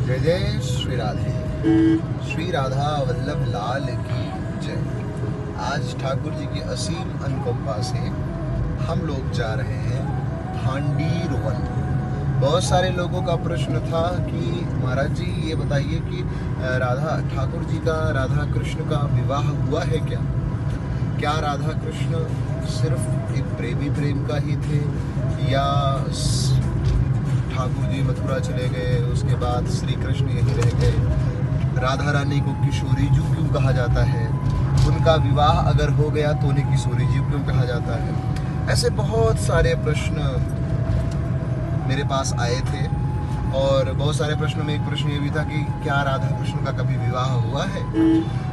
जय जय श्री राधे। श्री राधा वल्लभ लाल की जय। आज ठाकुर जी की असीम अनुकंपा से हम लोग जा रहे हैं भांडीर वन। बहुत सारे लोगों का प्रश्न था कि महाराज जी ये बताइए कि राधा ठाकुर जी का राधा कृष्ण का विवाह हुआ है क्या? क्या राधा कृष्ण सिर्फ एक प्रेमी प्रेम का ही थे या ठाकुर जी मथुरा चले गए, उसके बाद श्री कृष्ण यहीं रह गए? राधा रानी को किशोरी जी क्यों कहा जाता है? उनका विवाह अगर हो गया तो उन्हें किशोरी जी क्यों कहा जाता है? ऐसे बहुत सारे प्रश्न मेरे पास आए थे और बहुत सारे प्रश्नों में एक प्रश्न ये भी था कि क्या राधा कृष्ण का कभी विवाह हुआ है?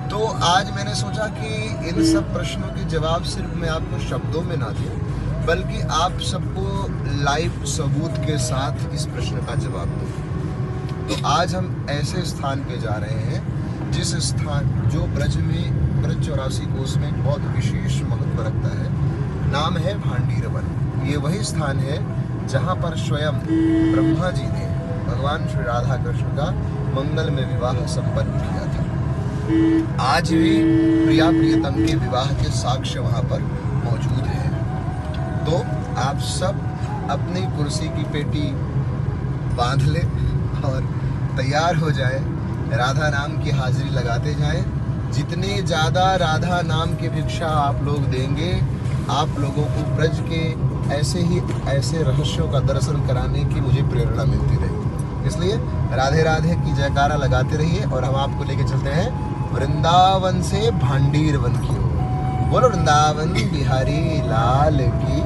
तो आज मैंने सोचा कि इन सब प्रश्नों के जवाब सिर्फ मैं आपको शब्दों में ना दूं, बल्कि आप सबको लाइव सबूत के साथ इस प्रश्न का जवाब दूं। तो आज हम ऐसे स्थान पे जा रहे हैं जिस स्थान जो ब्रज 84 कोस में बहुत विशेष महत्व रखता है। नाम है भांडीर वन। ये वही स्थान है जहाँ पर स्वयं ब्रह्मा जी ने भगवान श्री राधा कृष्ण का मंगल में विवाह संपन्न किया था। आज भी प्रिया प्रियतम के विवाह के साक्ष्य वहाँ पर मौजूद है। तो आप सब अपनी कुर्सी की पेटी बांध ले और तैयार हो जाए, राधा नाम की हाजिरी लगाते जाएं। जितने ज़्यादा राधा नाम की भिक्षा आप लोग देंगे, आप लोगों को ब्रज के ऐसे रहस्यों का दर्शन कराने की मुझे प्रेरणा मिलती रहेगी। इसलिए राधे राधे की जयकारा लगाते रहिए और हम आपको लेके चलते हैं वृंदावन से भांडीर वन की ओर। बोलो वृंदावन बिहारी लाल की।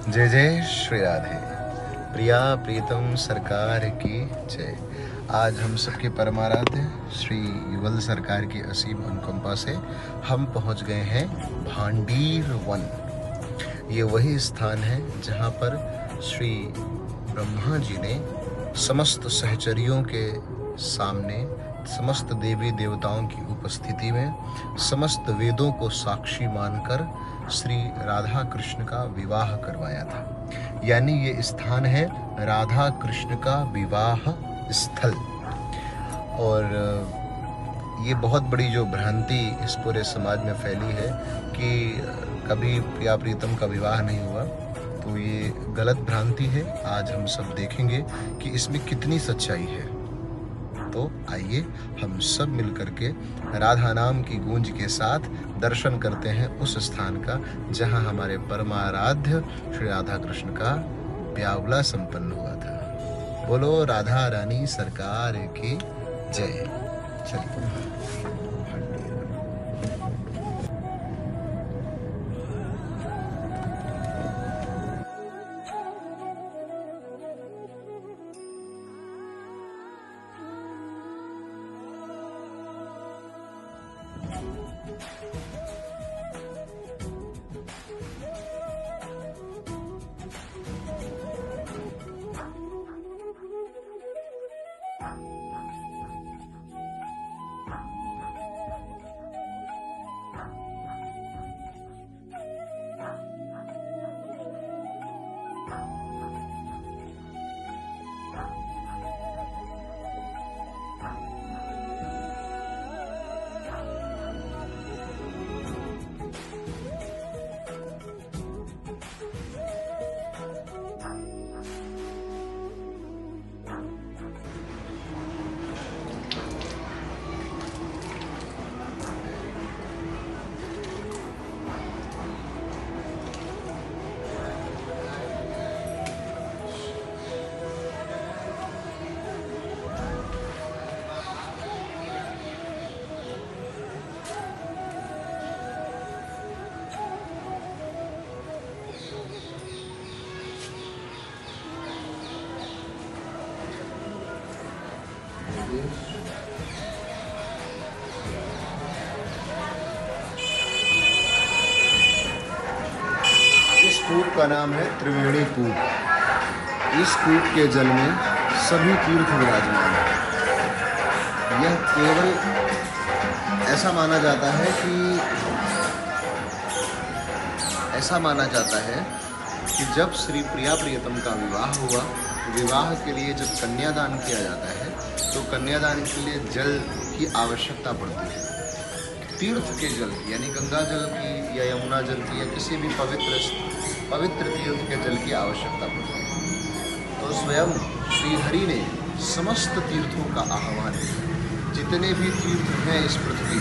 जय जय श्री राधे। प्रिया प्रीतम सरकार की जय। आज हम सबके परमाराध्य श्री युगल सरकार की असीम अनुकंपा से हम पहुंच गए हैं भांडीर वन। ये वही स्थान है जहां पर श्री ब्रह्मा जी ने समस्त सहचरियों के सामने, समस्त देवी देवताओं की उपस्थिति में, समस्त वेदों को साक्षी मानकर श्री राधा कृष्ण का विवाह करवाया था। यानी ये स्थान है राधा कृष्ण का विवाह स्थल। और ये बहुत बड़ी जो भ्रांति इस पूरे समाज में फैली है कि कभी प्रिया प्रीतम का विवाह नहीं हुआ, तो ये गलत भ्रांति है। आज हम सब देखेंगे कि इसमें कितनी सच्चाई है। तो आइए हम सब मिलकर के राधा नाम की गूंज के साथ दर्शन करते हैं उस स्थान का जहां हमारे परमाराध्य श्री राधा कृष्ण का ब्यावला संपन्न हुआ था। बोलो राधा रानी सरकार की जय। चलिए। कूप का नाम है त्रिवेणी कूप। इस कूप के जल में सभी तीर्थ विराजमान हैं। यह केवल ऐसा माना जाता है कि जब श्री प्रिया प्रियतम का विवाह हुआ, विवाह के लिए जब कन्यादान किया जाता है तो कन्यादान के लिए जल की आवश्यकता पड़ती है। तीर्थ के जल यानी गंगा जल की या यमुना जल की या किसी भी पवित्र तीर्थ के जल की आवश्यकता पड़ती है। तो स्वयं श्री हरि ने समस्त तीर्थों का आह्वान किया। जितने भी तीर्थ हैं इस पृथ्वी,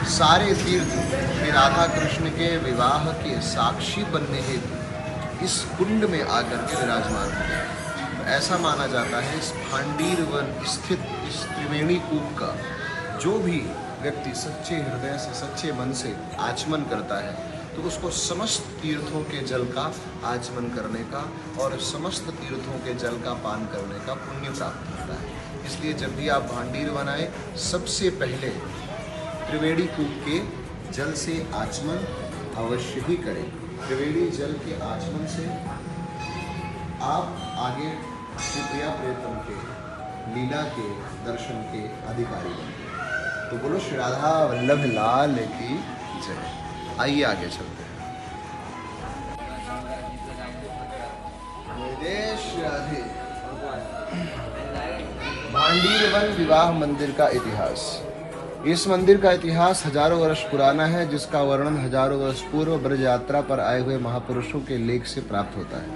सारे तीर्थ श्री राधा कृष्ण के विवाह के साक्षी बनने हेतु इस कुंड में आकर के विराजमान हुए। तो ऐसा माना जाता है इस भांडीर वन स्थित इस त्रिवेणी कूप का जो भी व्यक्ति सच्चे हृदय से सच्चे मन से आचमन करता है तो उसको समस्त तीर्थों के जल का आचमन करने का और समस्त तीर्थों के जल का पान करने का पुण्य प्राप्त होता है। इसलिए जब भी आप भांडीर बनाए सबसे पहले त्रिवेणी कूप के जल से आचमन अवश्य ही करें। त्रिवेणी जल के आचमन से आप आगे श्री प्रिया प्रियतम के लीला के दर्शन के अधिकारी बनेंगे। तो बोलो श्री राधा वल्लभ लाल की जय। आइए आगे चलते हैं। राधे। भांडीर वन विवाह मंदिर का इतिहास। इस मंदिर का इतिहास हजारों वर्ष पुराना है, जिसका वर्णन हजारों वर्ष पूर्व ब्रज यात्रा पर आए हुए महापुरुषों के लेख से प्राप्त होता है।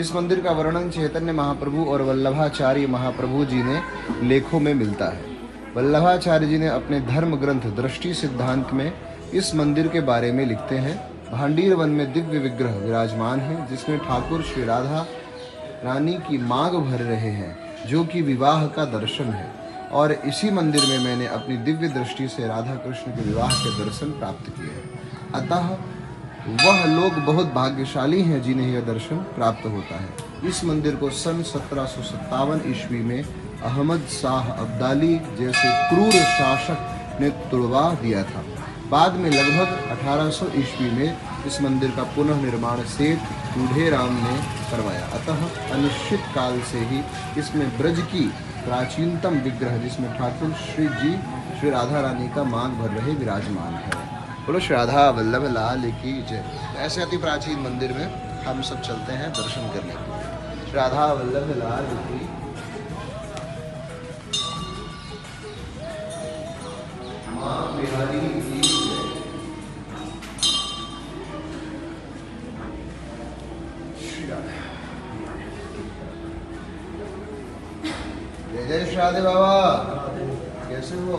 इस मंदिर का वर्णन चैतन्य महाप्रभु और वल्लभाचार्य महाप्रभु जी ने लेखों में मिलता है। वल्लभाचार्य जी ने अपने धर्म ग्रंथ दृष्टि सिद्धांत में इस मंदिर के बारे में लिखते हैं। भांडीर वन में दिव्य विग्रह विराजमान है, जिसमें ठाकुर श्री राधा रानी की मांग भर रहे हैं, जो कि विवाह का दर्शन है। और इसी मंदिर में मैंने अपनी दिव्य दृष्टि से राधा कृष्ण के विवाह के दर्शन प्राप्त किए हैं। अतः वह लोग बहुत भाग्यशाली हैं जिन्हें यह दर्शन प्राप्त होता है। इस मंदिर को सन 1757 ईस्वी में अहमद शाह अब्दाली जैसे क्रूर शासक ने तुड़वा दिया था। बाद में लगभग 1800 ईस्वी में इस मंदिर का पुनः निर्माण सेठ बूढ़े राम ने करवाया। अतः अनिश्चित काल से ही इसमें ब्रज की प्राचीनतम विग्रह, जिसमें ठाकुर श्री जी श्री राधा रानी का मांग भर रहे विराजमान है। बोलो श्री राधा वल्लभ लाल की जय। ऐसे अति प्राचीन मंदिर में हम सब चलते हैं दर्शन करने के लिए। श्री राधा वल्लभ लाल की माँ बिहारी की जय। जय श्री राधे बाबा, कैसे हो?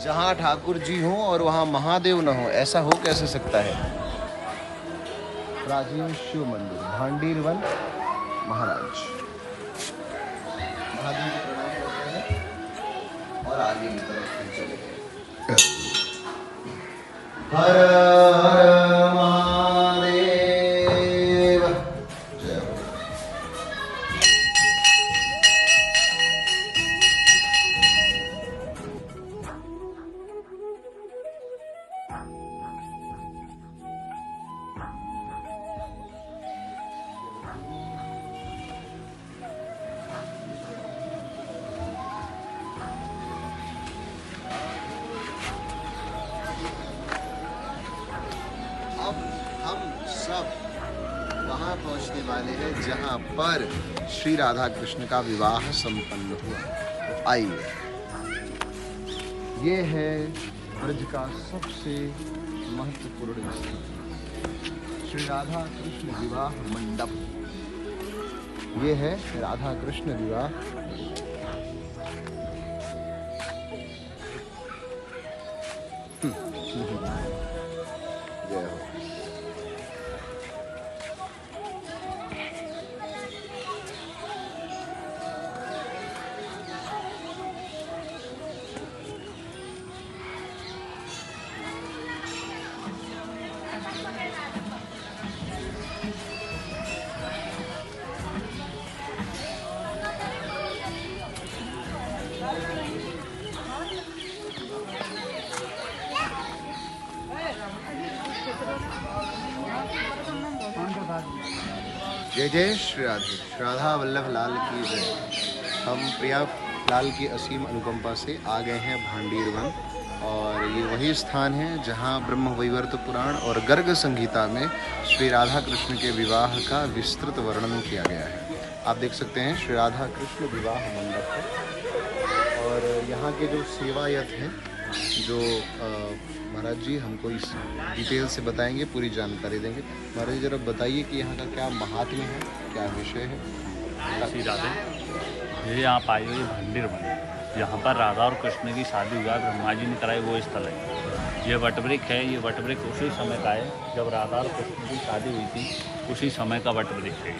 जहाँ ठाकुर जी हों और वहाँ महादेव न हो, ऐसा हो कैसे सकता है? प्राचीन शिव मंदिर भांडीर वन महाराज महादेव को प्रणाम करते हैं और आगे की तरफ चले गए। हर हर महादेव। जय हो। अब हम सब वहाँ पहुँचने वाले हैं जहाँ पर श्री राधा कृष्ण का विवाह संपन्न हुआ। तो आइए, ये है ब्रज का सबसे महत्वपूर्ण स्थान, श्री राधा कृष्ण विवाह मंडप। ये है राधा कृष्ण विवाह। जय हो। जय जय श्री राधे, श्री राधा वल्लभ लाल की जय। हम प्रिया लाल की असीम अनुकंपा से आ गए हैं भांडीर वन, और ये वही स्थान है जहाँ ब्रह्म वैवर्त पुराण और गर्ग संहिता में श्री राधा कृष्ण के विवाह का विस्तृत वर्णन किया गया है। आप देख सकते हैं श्री राधा कृष्ण विवाह मंडप है, और यहाँ के जो सेवायत हैं, जो महाराज जी हमको इस डिटेल से बताएंगे, पूरी जानकारी देंगे। महाराज जी जरा बताइए कि यहाँ का क्या महात्म्य है, क्या विषय है। श्री राधे, ये आप आए हुए भांडीर वन, यहाँ पर राधा और कृष्ण की शादी हुआ, ब्रह्मा जी ने कराई, वो स्थल है। ये वटवृक्ष है, ये वटवृक्ष उसी समय का है जब राधा और कृष्ण की शादी हुई थी, उसी समय का वटवृक्ष है।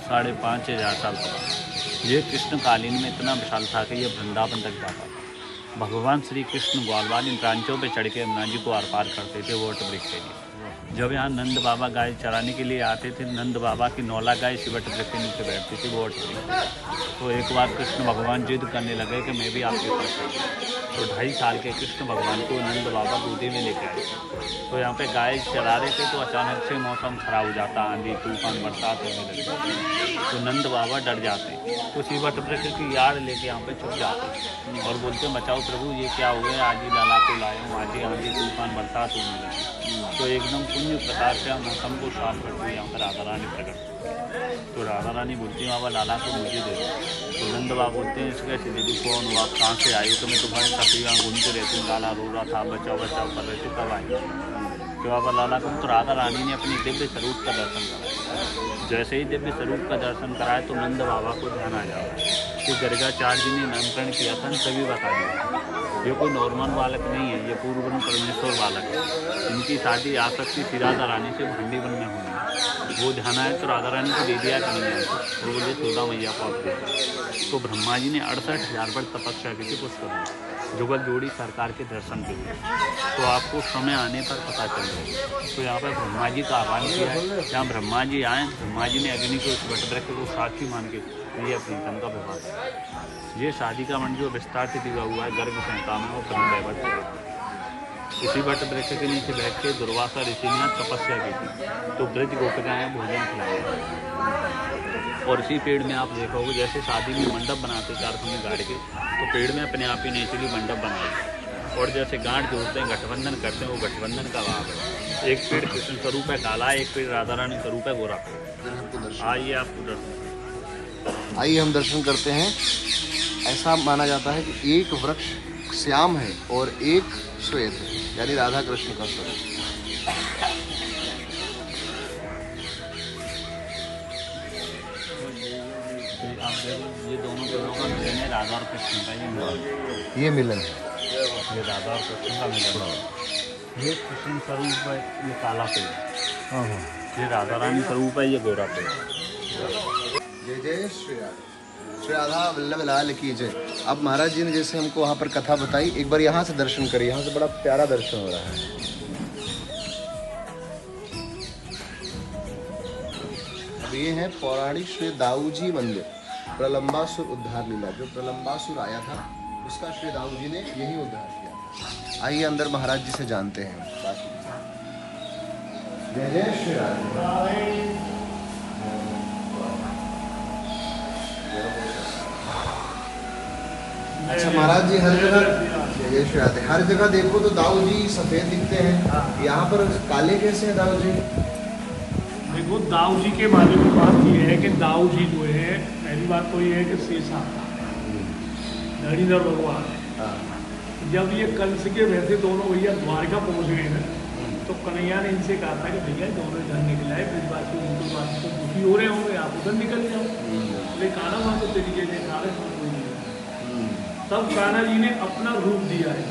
5,500 साल पुराना। ये कृष्णकालीन में इतना विशाल था कि ये वृंदावन तक जाता था। भगवान श्री कृष्ण ग्वालवाल इन ब्रांचों पे चढ़ के यमुना जी को आर पार करते थे वो वटवृक्ष के लिए। जब यहाँ नंद बाबा गाय चराने के लिए आते थे, नंद बाबा की 9 गाय इसी वटवृक्ष के नीचे बैठती थी वो वटवृक्ष। तो एक बार कृष्ण भगवान जिद करने लगे कि मैं भी आपके पास आऊँ। तो 2.5 साल के कृष्ण भगवान को नंद बाबा गोदी में लेके आए। तो यहाँ पे गाय चरा रहे थे, तो अचानक से मौसम खराब हो जाता, आंधी तूफान बरसात होने लगती। तो नंद बाबा डर जाते, उसी वटवृक्ष की याद लेके यहाँ पे छुप जाते और बोलते बचाओ प्रभु, ये क्या हुआ है, आज ही लाला को लाए हूँ, आज ही आंधी तूफान बरसात होने लगी। तो एकदम पुण्य प्रकार से मौसम को साफ करते हुए यहाँ पर राधा रानी प्रकट। तो राधा रानी बोलती है बाबा लाला को मुझे दे दो। तो नंद बाबा बोलते हैं इसके दीदी कौन हुआ, आप कहाँ से आई हो, तो मैं तुम्हारे तकरीबन घूमते रहती हूँ, लाला रो रहा था, बचाओ बचाओ कर रहे थे, कब आई। तो बाबा लाला को, तो राधा रानी ने अपनी दिव्य स्वरूप का दर्शन कराया। जैसे ही दिव्य स्वरूप का दर्शन कराया तो नंद बाबा को ध्यान आ जाओ कि गर्गाचार्य जी ने नामकरण किया था, सभी बता दिया। ये कोई नॉर्मल बालक नहीं है, ये पूर्व परमेश्वर बालक है। इनकी शादी आसक्ति श्री राधा रानी से भांडी वन में हुई। वो ध्यान आया तो राधा रानी को दे दिया कि नहीं, और बोले 14 मैया को आप दे। तो ब्रह्मा जी ने 68,000 पर तपस्या की थी पुष्कर में, जुगल जोड़ी सरकार के दर्शन के लिए। तो आपको समय आने पर पता चल जाए। तो यहाँ पर ब्रह्मा जी का आह्वान किया है, जहाँ ब्रह्मा जी आए, ब्रह्मा जी ने अग्नि को, उस वटवृक्ष को साक्षी मान के ये अपनी धन का विवाह। ये शादी का मंडल जो विस्तार से दिया हुआ है गर्ग संहिता में, वो ब्रह्मदैवत है। इसी वटवृक्ष के नीचे बैठ के दुर्वासा ऋषि ने तपस्या की थी, तो ब्रज गोपिकाएं भोजन खिलाया। और इसी पेड़ में आप देखोगे, जैसे शादी में मंडप बनाते 4 खम्भे गाड़ के, तो पेड़ में अपने आप ही नेचुरली मंडप बनाए। और जैसे गांठ जोड़ते हैं, गठबंधन करते हैं, वो गठबंधन का भाव है। एक पेड़ कृष्ण स्वरूप है काला, एक पेड़ राधा रानी स्वरूप है गोरा। आइए आपको दर्शन, आइए हम दर्शन करते हैं। ऐसा माना जाता है कि एक वृक्ष श्याम है और एक श्वेत है, यानी राधा कृष्ण का स्वरूप। आप देखो, ये दोनों पेड़ों का मिलन है, राधा और कृष्ण का ये मिलन है, ये राधा और कृष्ण का मिलन है। ये कृष्ण स्वरूप है, ये काला पेड़। ये राधा रानी स्वरूप है, ये गोरा पेड़। जय जय श्री राधा, श्री राधा वल्लभ लाल की जय। अब महाराज जी ने जैसे हमको वहाँ पर कथा बताई, एक बार यहाँ से दर्शन करिए, यहाँ से बड़ा प्यारा दर्शन हो रहा है। अब ये है पौराणिक श्री दाऊ जी मंदिर, प्रलंबासुर उद्धार लीला। जो प्रलंबासुर आया था उसका श्री दाऊ जी ने यही उद्धार किया। आइए अंदर महाराज जी से जानते हैं बाकी। जय जय श्री राधा। अच्छा महाराज जी हर जगह ये शायद हर जगह देखो तो दाऊ जी सफेद दिखते हैं, यहाँ पर काले कैसे हैं दाऊ जी? देखो दाऊ जी के बारे में बात ये है कि दाऊ जी जो है, पहली बात तो ये है कि शेषा धड़ीधर भगवान, जब ये कंस के वैसे दोनों भैया द्वारका पहुंच गए ना, तो कन्हैया ने इनसे कहा था कि भैया दोनों इधर निकला है, ब्रजवासी उनकी बात तो दुखी हो रहे होंगे, आप उधर निकल जाओ। बोले कान्हा वहाँ तो तेरी जैसे नारे कोई नहीं। तब कान्हा जी ने अपना रूप दिया है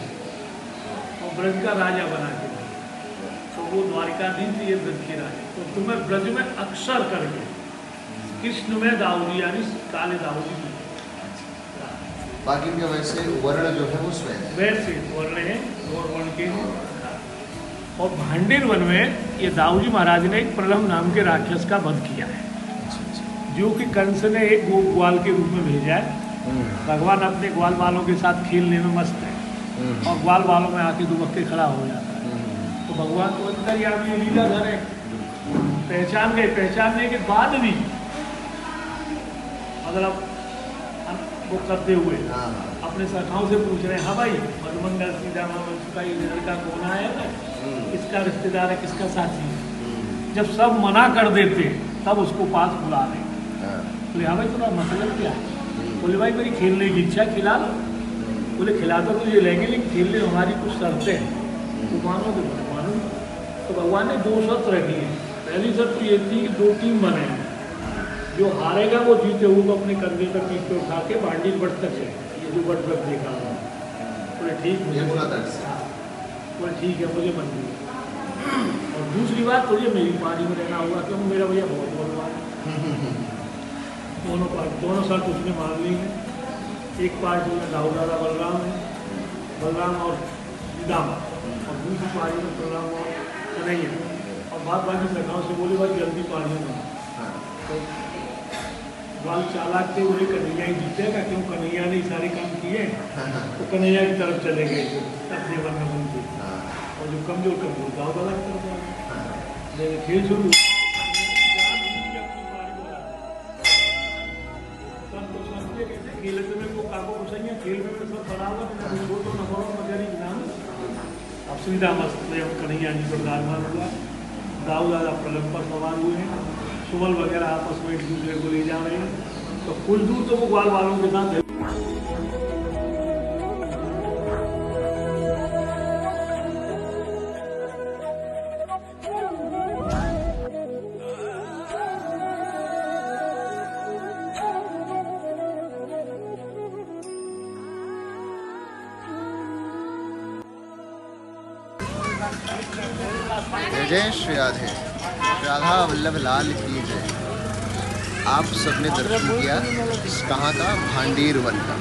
और ब्रज का राजा बना के, तो वो द्वारिकाधीश ये ब्रज के राजा, तो तुम्हें ब्रज में अक्षर करके कृष्ण में दाऊ जी यानी काले दाऊ जी, बाकी के वैसे वर्ण जो है वो स्वयं है। वैसे वर्ण है और वर्ण के हैं। और भांडेर वन में ये दाऊ जी महाराज ने एक प्रलम नाम के राक्षस का वध किया है, जो कि कंस ने एक ग्वाल के रूप में भेजा है। भगवान अपने ग्वाल वालों के साथ खेलने में मस्त है और ग्वाल वालों में आके दुबक के खड़ा हो जाता है। तो भगवान को अंदर या भी लीलाधर है, पहचान गए। पहचानने के बाद भी मतलब वो करते हुए अपने सखाओं से पूछ रहे हैं, हाँ भाई मधुमंगल सीधा वंश का ये लड़का कौन आया है, किसका रिश्तेदार है, किसका साथी है। जब सब मना कर देते तब उसको पास बुला रहे। बोले हाँ भाई तुम्हारा मतलब क्या है? बोले भाई मेरी खेलने की इच्छा, खिला लो। बोले खिला तो तुझे लेंगे, लेकिन खेलने में हमारी कुछ शर्तें हैं, तो मानो तो मानो। तो भगवान ने 2 शर्त रखी है। पहली शर्त ये थी कि 2 टीम बने, जो हारेगा वो जीते हुए अपने कंधे पर पीठ पे उठा के भांडी बट तक है, ये जो बट तक देखा। बोले ठीक मुझे, बोले ठीक है मुझे मंजूर। और दूसरी बात तुझे मेरी पानी में रहना होगा, क्योंकि मेरा भैया बहुत बलवान है। दोनों शर्त उसने मान ली है। एक पार्टी में दाऊ दादा बलराम है, बलराम और दामा, और दूसरी पार्टी में बलराम और कन्हैया। और बाकी सखाओं से बोले भाई जल्दी पानी में। तो बाल चालाक थे, उन्हें कन्हैया ही जीतेगा, क्यों कन्हैया ने सारे काम किए, तो कन्हैया की तरफ चले गए जो अपने वर्ण बनते, और जो कमजोर दाऊ दादा की तरफ। खेल शुरू खेल में को काको पूछेंगे, खेल में सब बराबर छोटो न बड़ो मजारी ज्ञान। अब सुविधा मस्त में कन्हैया जी पर दारमान हुआ, दाऊ दादा प्रलम पर सवार हुए हैं, सुबल वगैरह आपस में एक दूसरे को ले जा रहे हैं। तो कुछ दूर तो वो ग्वाल वालों के साथ जय जय श्री राधे, राधा वल्लभ लाल की जय। आप सबने दर्शन किया कहाँ का? भांडीर वन का।